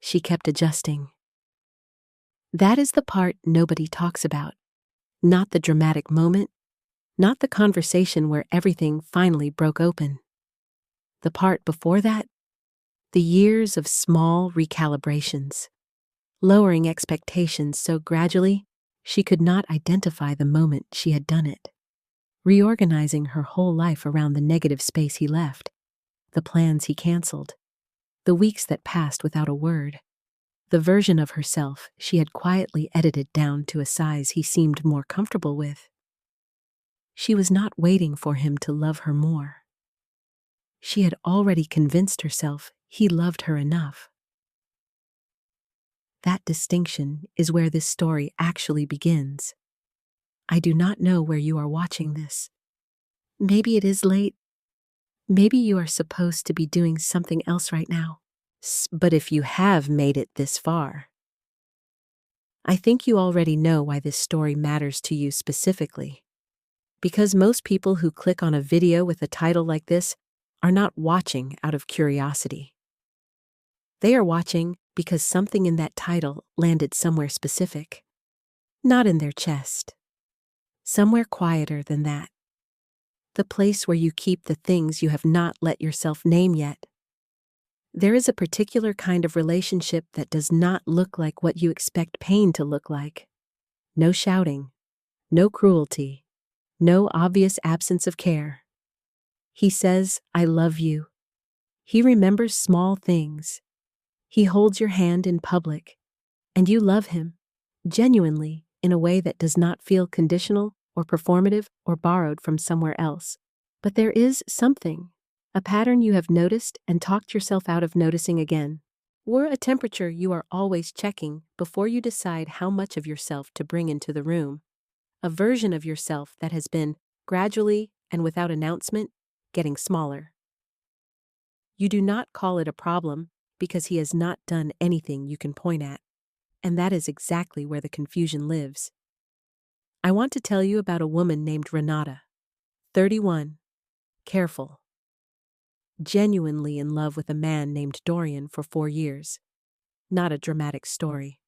she kept adjusting. That is the part nobody talks about. Not the dramatic moment, not the conversation where everything finally broke open. The part before that, the years of small recalibrations, lowering expectations so gradually she could not identify the moment she had done it, reorganizing her whole life around the negative space he left, the plans he canceled, the weeks that passed without a word, the version of herself she had quietly edited down to a size he seemed more comfortable with. She was not waiting for him to love her more. She had already convinced herself he loved her enough. That distinction is where this story actually begins. I do not know where you are watching this. Maybe it is late. Maybe you are supposed to be doing something else right now. But if you have made it this far, I think you already know why this story matters to you specifically. Because most people who click on a video with a title like this are not watching out of curiosity. They are watching because something in that title landed somewhere specific. Not in their chest. Somewhere quieter than that. The place where you keep the things you have not let yourself name yet. There is a particular kind of relationship that does not look like what you expect pain to look like. No shouting. No cruelty. No obvious absence of care. He says, "I love you." He remembers small things. He holds your hand in public. And you love him, genuinely, in a way that does not feel conditional or performative or borrowed from somewhere else. But there is something, a pattern you have noticed and talked yourself out of noticing again, or a temperature you are always checking before you decide how much of yourself to bring into the room. A version of yourself that has been, gradually and without announcement, getting smaller. You do not call it a problem because he has not done anything you can point at, and that is exactly where the confusion lives. I want to tell you about a woman named Renata, 31, careful, genuinely in love with a man named Dorian for 4 years. Not a dramatic story.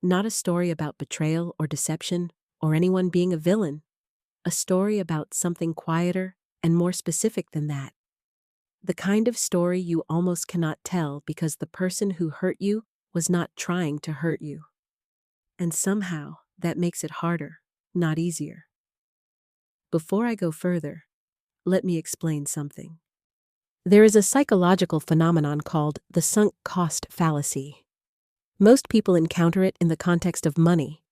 Not a story about betrayal or deception or anyone being a villain. A story about something quieter and more specific than that. The kind of story you almost cannot tell because the person who hurt you was not trying to hurt you. And somehow that makes it harder, not easier. Before I go further, let me explain something. There is a psychological phenomenon called the sunk cost fallacy. Most people encounter it in the context of money.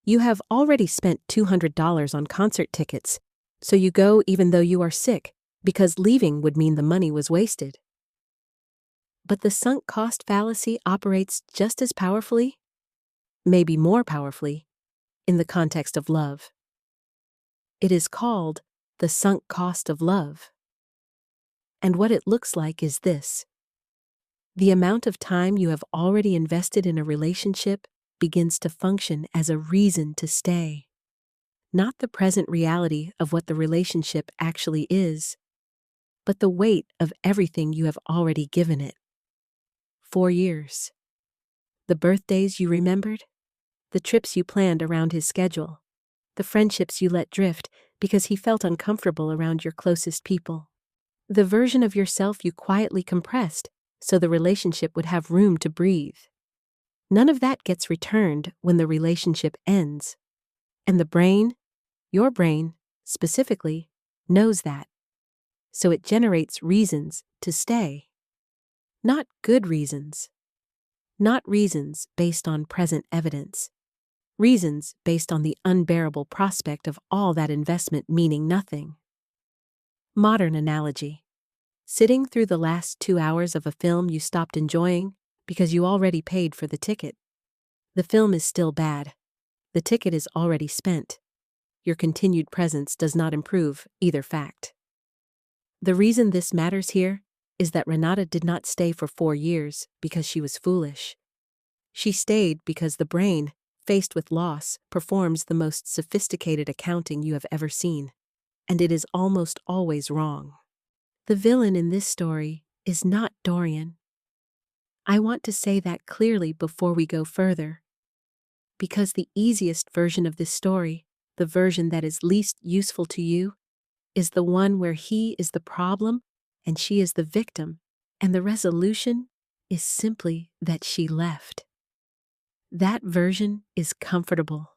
You have already spent $200 on concert tickets, so you go even though you are sick, because leaving would mean the money was wasted. But the sunk cost fallacy operates just as powerfully, maybe more powerfully, in the context of love. It is called the sunk cost of love. And what it looks like is this. The amount of time you have already invested in a relationship begins to function as a reason to stay. Not the present reality of what the relationship actually is, but the weight of everything you have already given it. 4 years. The birthdays you remembered, the trips you planned around his schedule, the friendships you let drift because he felt uncomfortable around your closest people, the version of yourself you quietly compressed so the relationship would have room to breathe. None of that gets returned when the relationship ends. And the brain, your brain, specifically, knows that. So it generates reasons to stay. Not good reasons. Not reasons based on present evidence. Reasons based on the unbearable prospect of all that investment meaning nothing. Modern analogy. Sitting through the last 2 hours of a film you stopped enjoying because you already paid for the ticket. The film is still bad. The ticket is already spent. Your continued presence does not improve either fact. The reason this matters here is that Renata did not stay for 4 years because she was foolish. She stayed because the brain, faced with loss, performs the most sophisticated accounting you have ever seen. And it is almost always wrong. The villain in this story is not Dorian. I want to say that clearly before we go further, because the easiest version of this story, the version that is least useful to you, is the one where he is the problem and she is the victim, and the resolution is simply that she left. That version is comfortable.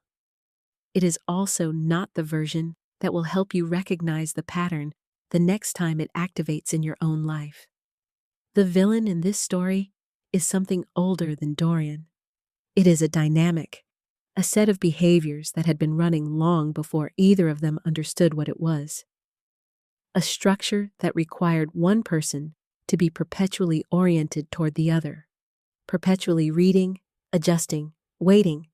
It is also not the version that will help you recognize the pattern the next time it activates in your own life. The villain in this story is something older than Dorian. It is a dynamic, a set of behaviors that had been running long before either of them understood what it was. A structure that required one person to be perpetually oriented toward the other, perpetually reading, adjusting, waiting,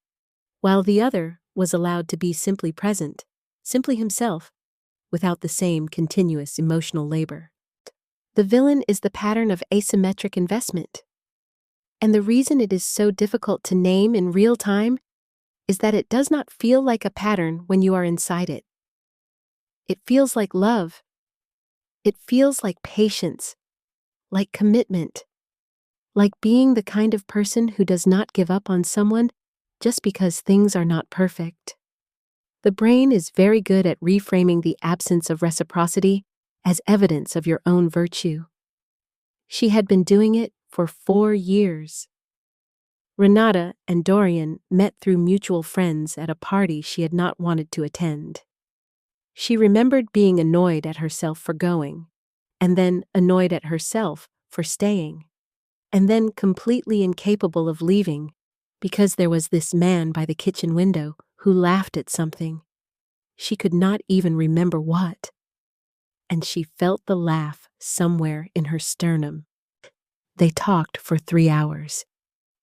while the other was allowed to be simply present, simply himself, without the same continuous emotional labor. The villain is the pattern of asymmetric investment. And the reason it is so difficult to name in real time is that it does not feel like a pattern when you are inside it. It feels like love. It feels like patience, like commitment, like being the kind of person who does not give up on someone just because things are not perfect. The brain is very good at reframing the absence of reciprocity as evidence of your own virtue. She had been doing it for 4 years. Renata and Dorian met through mutual friends at a party she had not wanted to attend. She remembered being annoyed at herself for going, and then annoyed at herself for staying, and then completely incapable of leaving because there was this man by the kitchen window who laughed at something. She could not even remember what. And she felt the laugh somewhere in her sternum. They talked for 3 hours.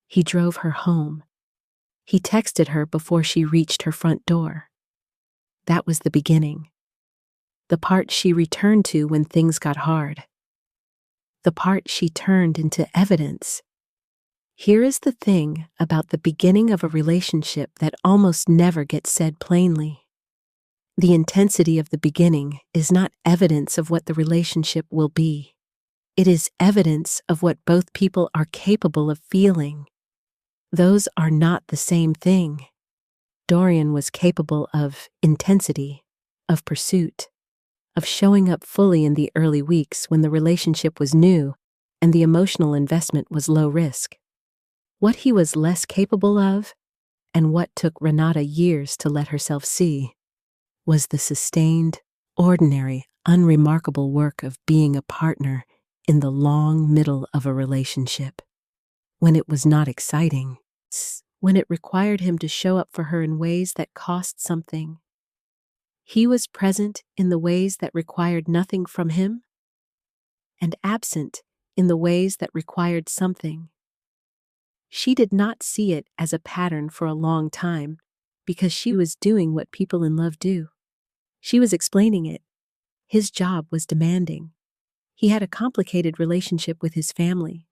He drove her home. He texted her before she reached her front door. That was the beginning. The part she returned to when things got hard. The part she turned into evidence. Here is the thing about the beginning of a relationship that almost never gets said plainly. The intensity of the beginning is not evidence of what the relationship will be. It is evidence of what both people are capable of feeling. Those are not the same thing. Dorian was capable of intensity, of pursuit, of showing up fully in the early weeks when the relationship was new and the emotional investment was low risk. What he was less capable of, and what took Renata years to let herself see, was the sustained, ordinary, unremarkable work of being a partner in the long middle of a relationship. When it was not exciting, when it required him to show up for her in ways that cost something. He was present in the ways that required nothing from him, and absent in the ways that required something. She did not see it as a pattern for a long time because she was doing what people in love do. She was explaining it. His job was demanding. He had a complicated relationship with his family.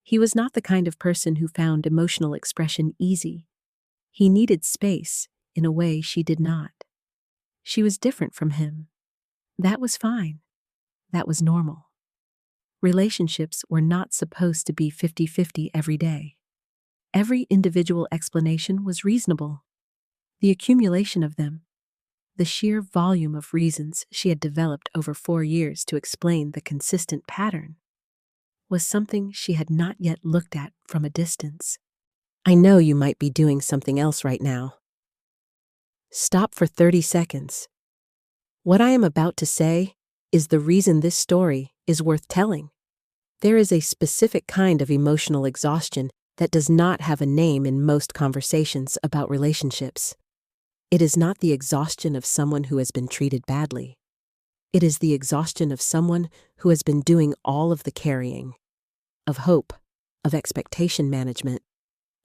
He was not the kind of person who found emotional expression easy. He needed space in a way she did not. She was different from him. That was fine. That was normal. Relationships were not supposed to be 50-50 every day. Every individual explanation was reasonable. The accumulation of them, the sheer volume of reasons she had developed over 4 years to explain the consistent pattern, was something she had not yet looked at from a distance. I know you might be doing something else right now. Stop for 30 seconds. What I am about to say is the reason this story is worth telling. There is a specific kind of emotional exhaustion that does not have a name in most conversations about relationships. It is not the exhaustion of someone who has been treated badly. It is the exhaustion of someone who has been doing all of the carrying, of hope, of expectation management,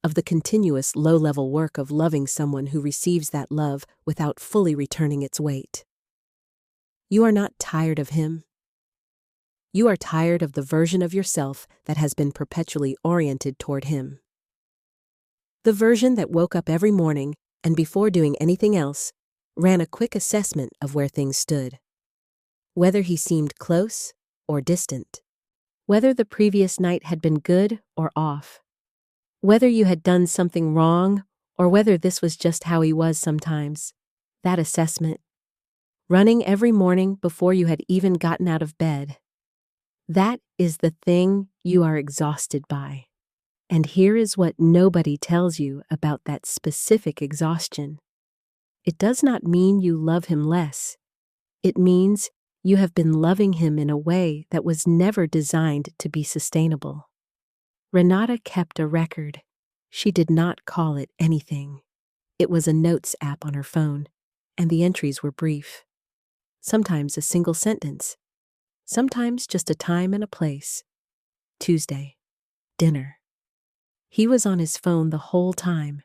of the continuous low-level work of loving someone who receives that love without fully returning its weight. You are not tired of him. You are tired of the version of yourself that has been perpetually oriented toward him. The version that woke up every morning and before doing anything else, ran a quick assessment of where things stood. Whether he seemed close or distant. Whether the previous night had been good or off, whether you had done something wrong or whether this was just how he was sometimes, that assessment, running every morning before you had even gotten out of bed, that is the thing you are exhausted by. And here is what nobody tells you about that specific exhaustion. It does not mean you love him less. It means you have been loving him in a way that was never designed to be sustainable. Renata kept a record. She did not call it anything. It was a notes app on her phone, and the entries were brief. Sometimes a single sentence. Sometimes just a time and a place. Tuesday. Dinner. He was on his phone the whole time.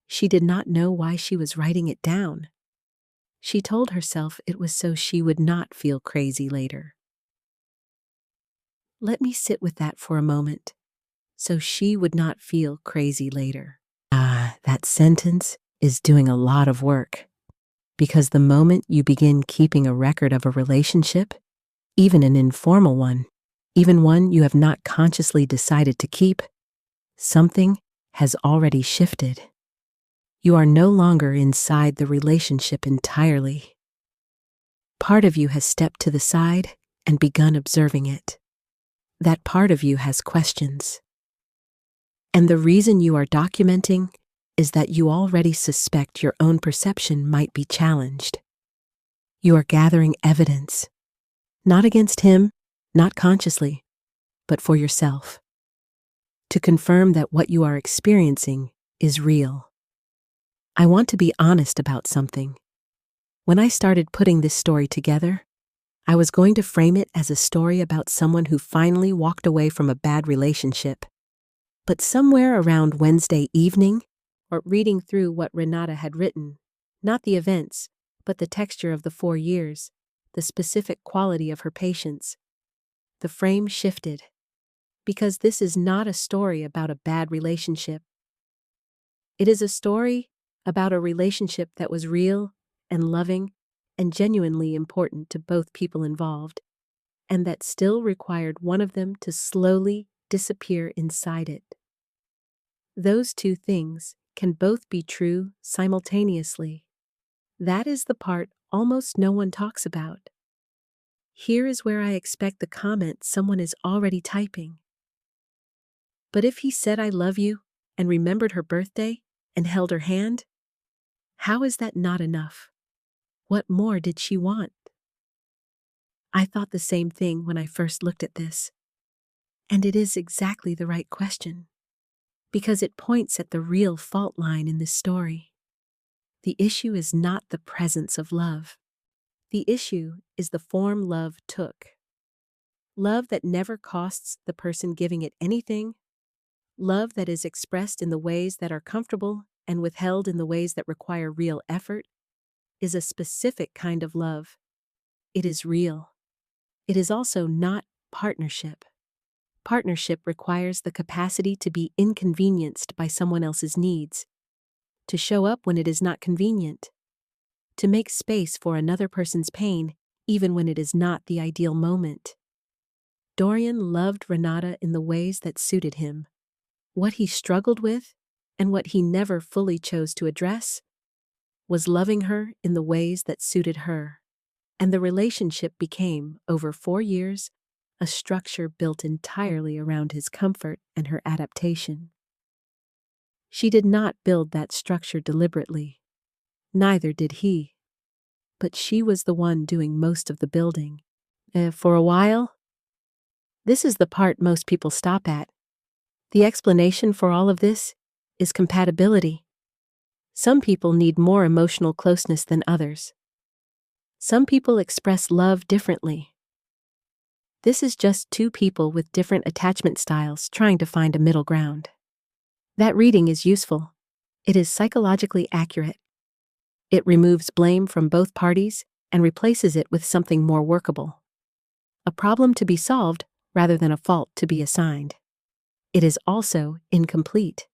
She did not know why she was writing it down. She told herself it was so she would not feel crazy later. Let me sit with that for a moment. So she would not feel crazy later. That sentence is doing a lot of work. Because the moment you begin keeping a record of a relationship, even an informal one, even one you have not consciously decided to keep, something has already shifted. You are no longer inside the relationship entirely. Part of you has stepped to the side and begun observing it. That part of you has questions. And the reason you are documenting is that you already suspect your own perception might be challenged. You are gathering evidence, not against him, not consciously, but for yourself, to confirm that what you are experiencing is real. I want to be honest about something. When I started putting this story together, I was going to frame it as a story about someone who finally walked away from a bad relationship. But somewhere around Wednesday evening, or reading through what Renata had written, not the events, but the texture of the 4 years, the specific quality of her patience, the frame shifted. Because this is not a story about a bad relationship. It is a story about a relationship that was real and loving and genuinely important to both people involved, and that still required one of them to slowly disappear inside it. Those two things can both be true simultaneously. That is the part almost no one talks about. Here is where I expect the comment someone is already typing. But if he said I love you and remembered her birthday and held her hand, how is that not enough? What more did she want? I thought the same thing when I first looked at this. And it is exactly the right question. Because it points at the real fault line in this story. The issue is not the presence of love. The issue is the form love took. Love that never costs the person giving it anything. Love that is expressed in the ways that are comfortable and withheld in the ways that require real effort is a specific kind of love. It is real. It is also not partnership. Partnership requires the capacity to be inconvenienced by someone else's needs, to show up when it is not convenient, to make space for another person's pain even when it is not the ideal moment. Dorian loved Renata in the ways that suited him. What he struggled with, and what he never fully chose to address, was loving her in the ways that suited her. And the relationship became, over 4 years, a structure built entirely around his comfort and her adaptation. She did not build that structure deliberately. Neither did he. But she was the one doing most of the building. For a while, this is the part most people stop at. The explanation for all of this is compatibility. Some people need more emotional closeness than others. Some people express love differently. This is just two people with different attachment styles trying to find a middle ground. That reading is useful. It is psychologically accurate. It removes blame from both parties and replaces it with something more workable. A problem to be solved rather than a fault to be assigned. It is also incomplete.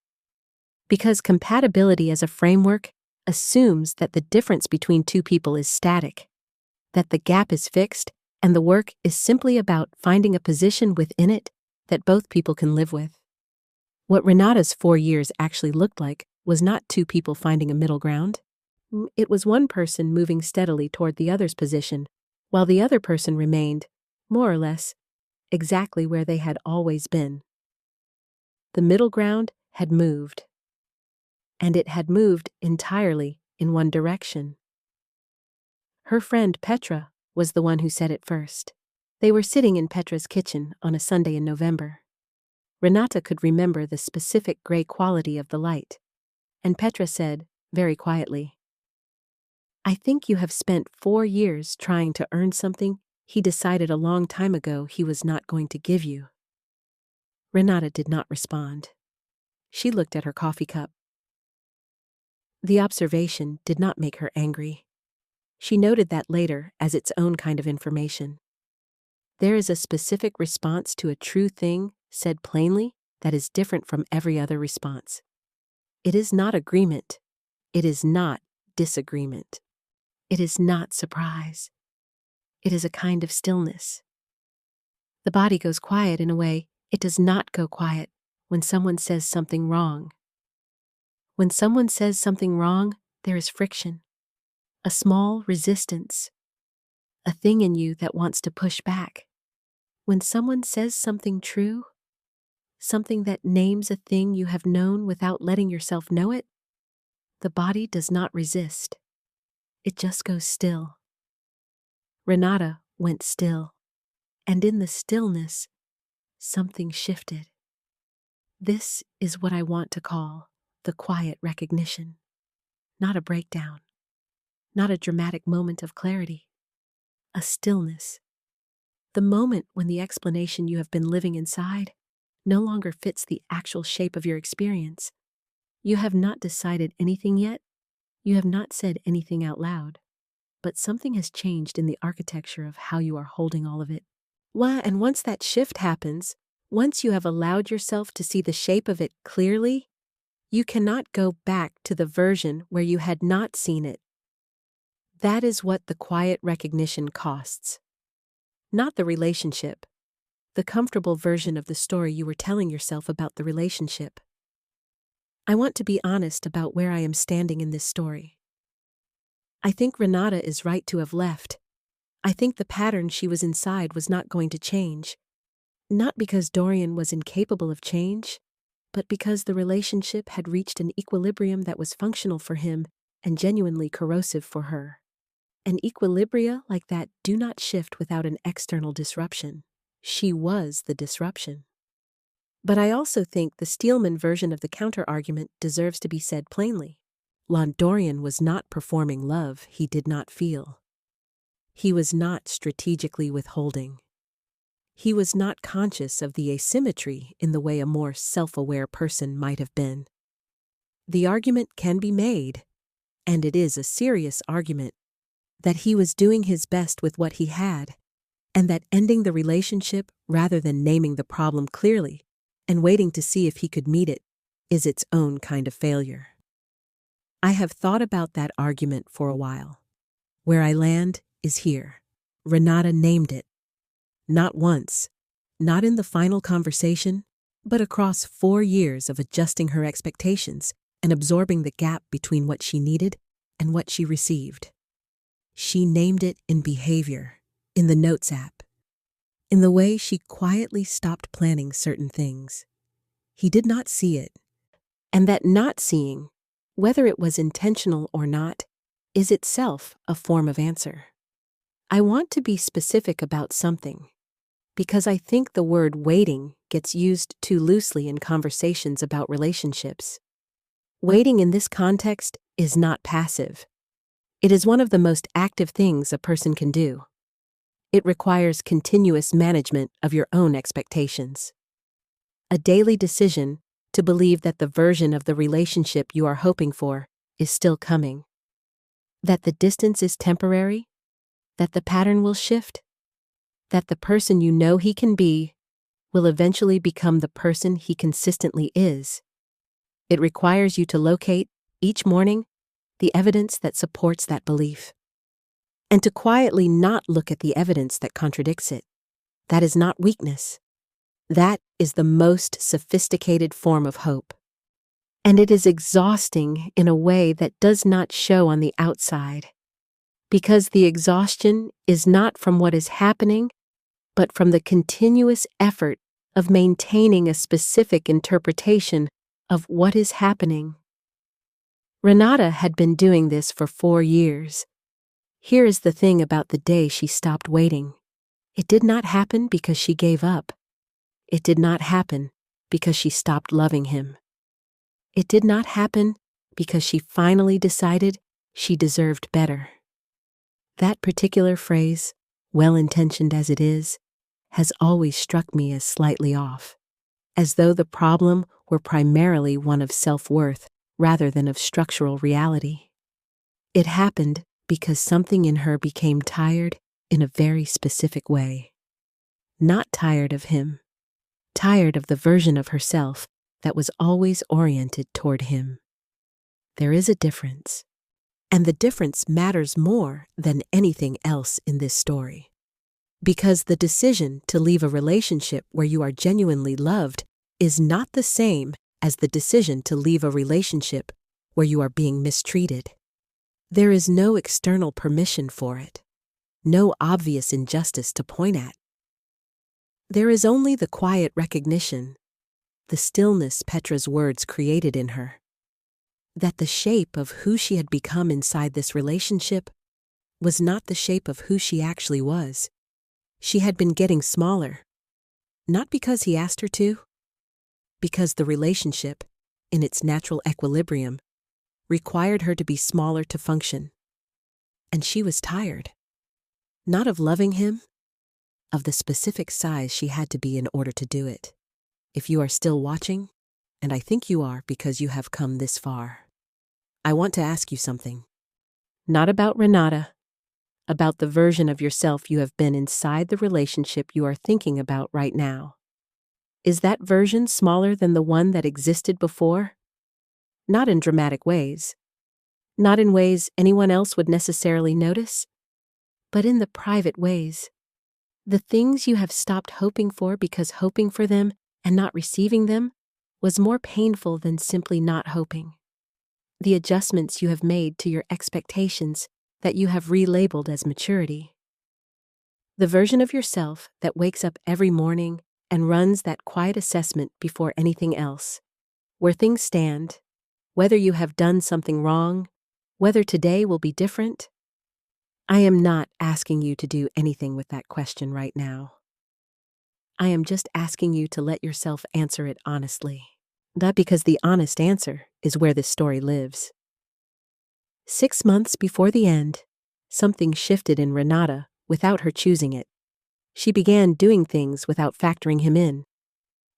Because compatibility as a framework assumes that the difference between two people is static, that the gap is fixed and the work is simply about finding a position within it that both people can live with. What Renata's 4 years actually looked like was not two people finding a middle ground. It was one person moving steadily toward the other's position, while the other person remained, more or less, exactly where they had always been. The middle ground had moved, and it had moved entirely in one direction. Her friend Petra was the one who said it first. They were sitting in Petra's kitchen on a Sunday in November. Renata could remember the specific gray quality of the light, and Petra said, very quietly, "I think you have spent 4 years trying to earn something he decided a long time ago he was not going to give you." Renata did not respond. She looked at her coffee cup. The observation did not make her angry. She noted that later as its own kind of information. There is a specific response to a true thing said plainly that is different from every other response. It is not agreement. It is not disagreement. It is not surprise. It is a kind of stillness. The body goes quiet in a way it does not go quiet when someone says something wrong. When someone says something wrong, there is friction, a small resistance, a thing in you that wants to push back. When someone says something true, something that names a thing you have known without letting yourself know it, the body does not resist. It just goes still. Renata went still, and in the stillness, something shifted. This is what I want to call the quiet recognition. Not a breakdown, not a dramatic moment of clarity, a stillness. The moment when the explanation you have been living inside no longer fits the actual shape of your experience. You have not decided anything yet. You have not said anything out loud. But something has changed in the architecture of how you are holding all of it. And once that shift happens, once you have allowed yourself to see the shape of it clearly, you cannot go back to the version where you had not seen it. That is what the quiet recognition costs. Not the relationship, the comfortable version of the story you were telling yourself about the relationship. I want to be honest about where I am standing in this story. I think Renata is right to have left. I think the pattern she was inside was not going to change. Not because Dorian was incapable of change, but because the relationship had reached an equilibrium that was functional for him and genuinely corrosive for her. And equilibria like that do not shift without an external disruption. She was the disruption. But I also think the Steelman version of the counter-argument deserves to be said plainly. Dorian was not performing love he did not feel. He was not strategically withholding. He was not conscious of the asymmetry in the way a more self-aware person might have been. The argument can be made, and it is a serious argument, that he was doing his best with what he had, and that ending the relationship rather than naming the problem clearly and waiting to see if he could meet it is its own kind of failure. I have thought about that argument for a while. Where I land is here. Renata named it. Not once, not in the final conversation, but across 4 years of adjusting her expectations and absorbing the gap between what she needed and what she received. She named it in behavior, in the Notes app, in the way she quietly stopped planning certain things. He did not see it, and that not seeing, whether it was intentional or not, is itself a form of answer. I want to be specific about something, because I think the word waiting gets used too loosely in conversations about relationships. Waiting in this context is not passive. It is one of the most active things a person can do. It requires continuous management of your own expectations. A daily decision to believe that the version of the relationship you are hoping for is still coming. That the distance is temporary, that the pattern will shift, that the person you know he can be will eventually become the person he consistently is. It requires you to locate, each morning, the evidence that supports that belief. and to quietly not look at the evidence that contradicts it. That is not weakness. That is the most sophisticated form of hope. And it is exhausting in a way that does not show on the outside, because the exhaustion is not from what is happening, but from the continuous effort of maintaining a specific interpretation of what is happening. Renata had been doing this for 4 years. Here is the thing about the day she stopped waiting. It did not happen because she gave up. It did not happen because she stopped loving him. It did not happen because she finally decided she deserved better. That particular phrase, well-intentioned as it is, has always struck me as slightly off, as though the problem were primarily one of self-worth rather than of structural reality. It happened because something in her became tired in a very specific way. Not tired of him, tired of the version of herself that was always oriented toward him. There is a difference, and the difference matters more than anything else in this story. Because the decision to leave a relationship where you are genuinely loved is not the same as the decision to leave a relationship where you are being mistreated. There is no external permission for it, no obvious injustice to point at. There is only the quiet recognition, the stillness Petra's words created in her, that the shape of who she had become inside this relationship was not the shape of who she actually was. She had been getting smaller, not because he asked her to, because the relationship, in its natural equilibrium, required her to be smaller to function. And she was tired, not of loving him, of the specific size she had to be in order to do it. If you are still watching, and I think you are because you have come this far, I want to ask you something. Not about Renata, about the version of yourself you have been inside the relationship you are thinking about right now. Is that version smaller than the one that existed before? Not in dramatic ways, not in ways anyone else would necessarily notice, but in the private ways. The things you have stopped hoping for because hoping for them and not receiving them was more painful than simply not hoping. The adjustments you have made to your expectations that you have relabeled as maturity. The version of yourself that wakes up every morning and runs that quiet assessment before anything else, where things stand, whether you have done something wrong, whether today will be different. I am not asking you to do anything with that question right now. I am just asking you to let yourself answer it honestly. That because the honest answer is where this story lives. 6 months before the end, something shifted in Renata without her choosing it. She began doing things without factoring him in.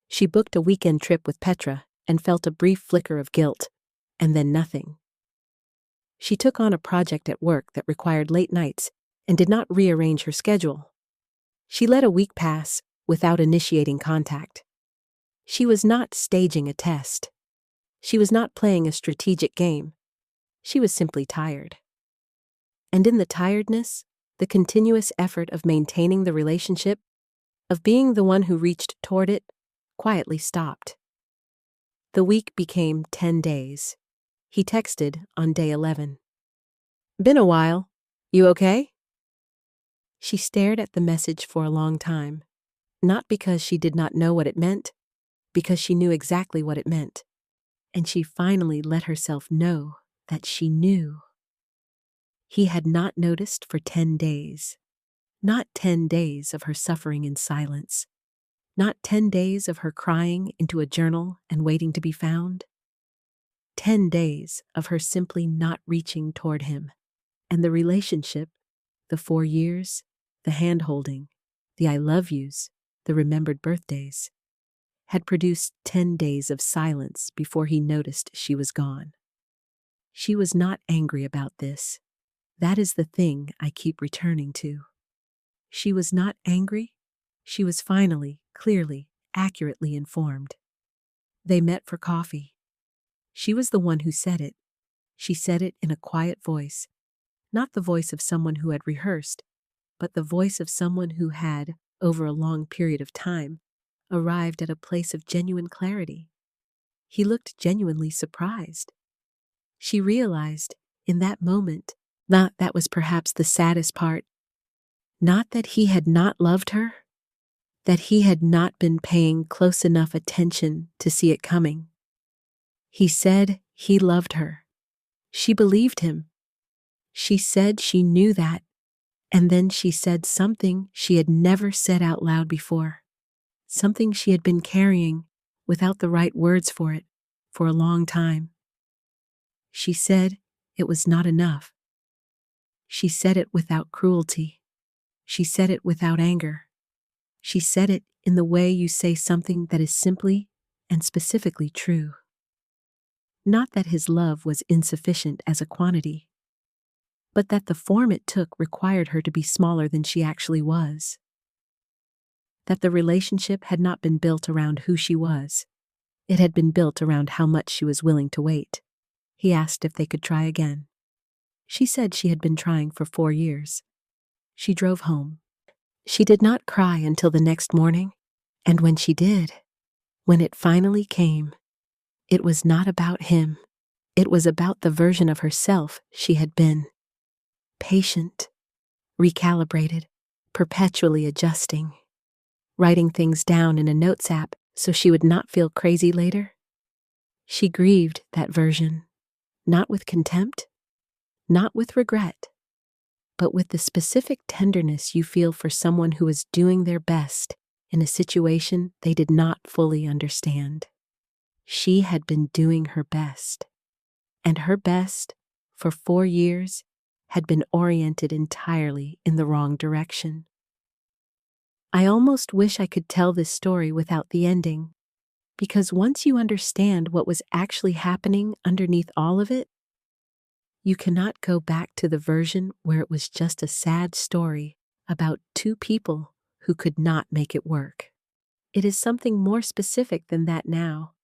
She booked a weekend trip with Petra and felt a brief flicker of guilt, and then nothing. She took on a project at work that required late nights and did not rearrange her schedule. She let a week pass without initiating contact. She was not staging a test. She was not playing a strategic game. She was simply tired. And in the tiredness, the continuous effort of maintaining the relationship, of being the one who reached toward it, quietly stopped. The week became 10 days. He texted on day 11. "Been a while. You okay?" She stared at the message for a long time, not because she did not know what it meant, because she knew exactly what it meant. And she finally let herself know that she knew. He had not noticed for 10 days. Not 10 days of her suffering in silence. Not 10 days of her crying into a journal and waiting to be found. 10 days of her simply not reaching toward him. And the relationship, the 4 years, the hand-holding, the I love yous, the remembered birthdays, had produced 10 days of silence before he noticed she was gone. She was not angry about this. That is the thing I keep returning to. She was not angry. She was finally, clearly, accurately informed. They met for coffee. She was the one who said it. She said it in a quiet voice, Not the voice of someone who had rehearsed, but the voice of someone who had, over a long period of time, arrived at a place of genuine clarity. He looked genuinely surprised. She realized, in that moment, that was perhaps the saddest part. Not that he had not loved her, that he had not been paying close enough attention to see it coming. He said he loved her. She believed him. She said she knew that, and then she said something she had never said out loud before, something she had been carrying, without the right words for it, for a long time. She said it was not enough. She said it without cruelty. She said it without anger. She said it in the way you say something that is simply and specifically true. Not that his love was insufficient as a quantity, but that the form it took required her to be smaller than she actually was. That the relationship had not been built around who she was. It had been built around how much she was willing to wait. He asked if they could try again. She said she had been trying for 4 years. She drove home. She did not cry until the next morning, and when she did, when it finally came, it was not about him. It was about the version of herself she had been. Patient, recalibrated, perpetually adjusting, writing things down in a notes app so she would not feel crazy later. She grieved that version, not with contempt, not with regret, but with the specific tenderness you feel for someone who is doing their best in a situation they did not fully understand. She had been doing her best, and her best, for 4 years, had been oriented entirely in the wrong direction. I almost wish I could tell this story without the ending, because once you understand what was actually happening underneath all of it, you cannot go back to the version where it was just a sad story about 2 people who could not make it work. It is something more specific than that now,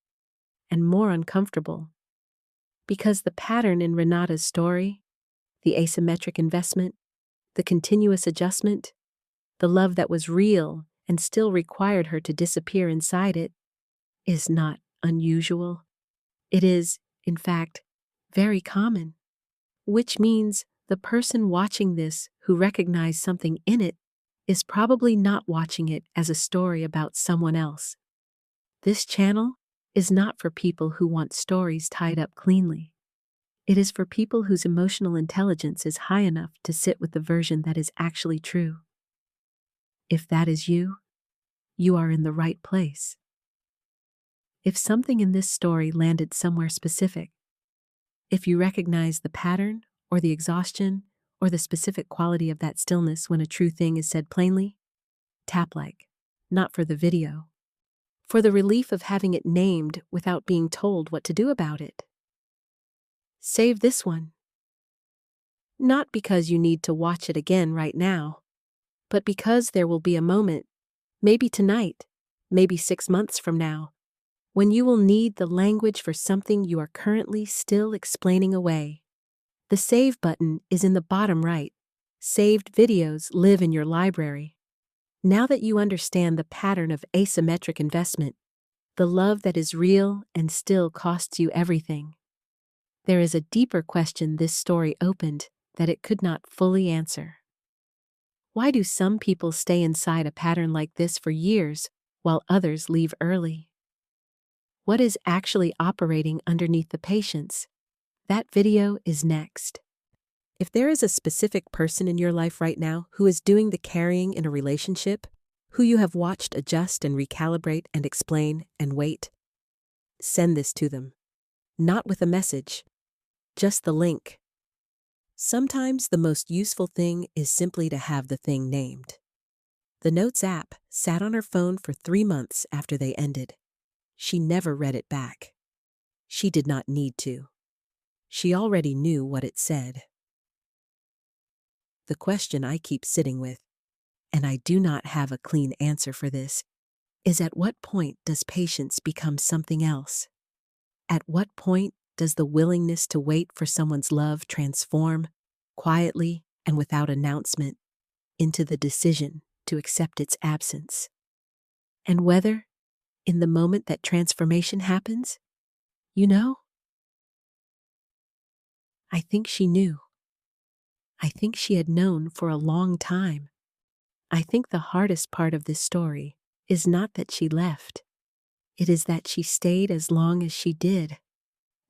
and more uncomfortable. Because the pattern in Renata's story, the asymmetric investment, the continuous adjustment, the love that was real and still required her to disappear inside it, is not unusual. It is, in fact, very common. Which means the person watching this who recognized something in it is probably not watching it as a story about someone else. This channel is not for people who want stories tied up cleanly. It is for people whose emotional intelligence is high enough to sit with the version that is actually true. If that is you, you are in the right place. If something in this story landed somewhere specific, if you recognize the pattern, or the exhaustion, or the specific quality of that stillness when a true thing is said plainly, tap like, not for the video, for the relief of having it named without being told what to do about it. Save this one. Not because you need to watch it again right now, but because there will be a moment, maybe tonight, maybe 6 months from now, when you will need the language for something you are currently still explaining away. The save button is in the bottom right. Saved videos live in your library. Now that you understand the pattern of asymmetric investment, the love that is real and still costs you everything, there is a deeper question this story opened that it could not fully answer. Why do some people stay inside a pattern like this for years while others leave early? What is actually operating underneath the patience? That video is next. If there is a specific person in your life right now who is doing the carrying in a relationship, who you have watched adjust and recalibrate and explain and wait, send this to them. Not with a message, just the link. Sometimes the most useful thing is simply to have the thing named. The Notes app sat on her phone for 3 months after they ended. She never read it back. She did not need to. She already knew what it said. The question I keep sitting with, and I do not have a clean answer for this, is at what point does patience become something else? At what point does the willingness to wait for someone's love transform, quietly and without announcement, into the decision to accept its absence. And whether, in the moment that transformation happens, you know, I think she knew. I think she had known for a long time. I think the hardest part of this story is not that she left. It is that she stayed as long as she did,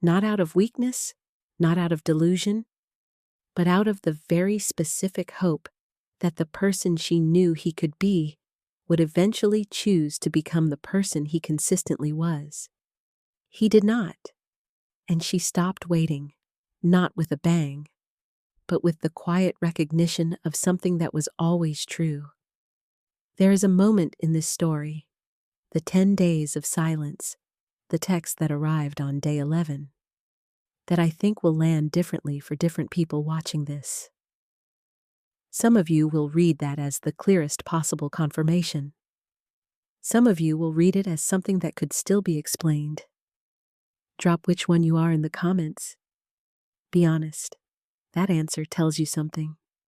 not out of weakness, not out of delusion, but out of the very specific hope that the person she knew he could be would eventually choose to become the person he consistently was. He did not, and she stopped waiting, not with a bang, but with the quiet recognition of something that was always true. There is a moment in this story, the 10 days of silence, the text that arrived on day 11, that I think will land differently for different people watching this. Some of you will read that as the clearest possible confirmation. Some of you will read it as something that could still be explained. Drop which one you are in the comments. Be honest. That answer tells you something.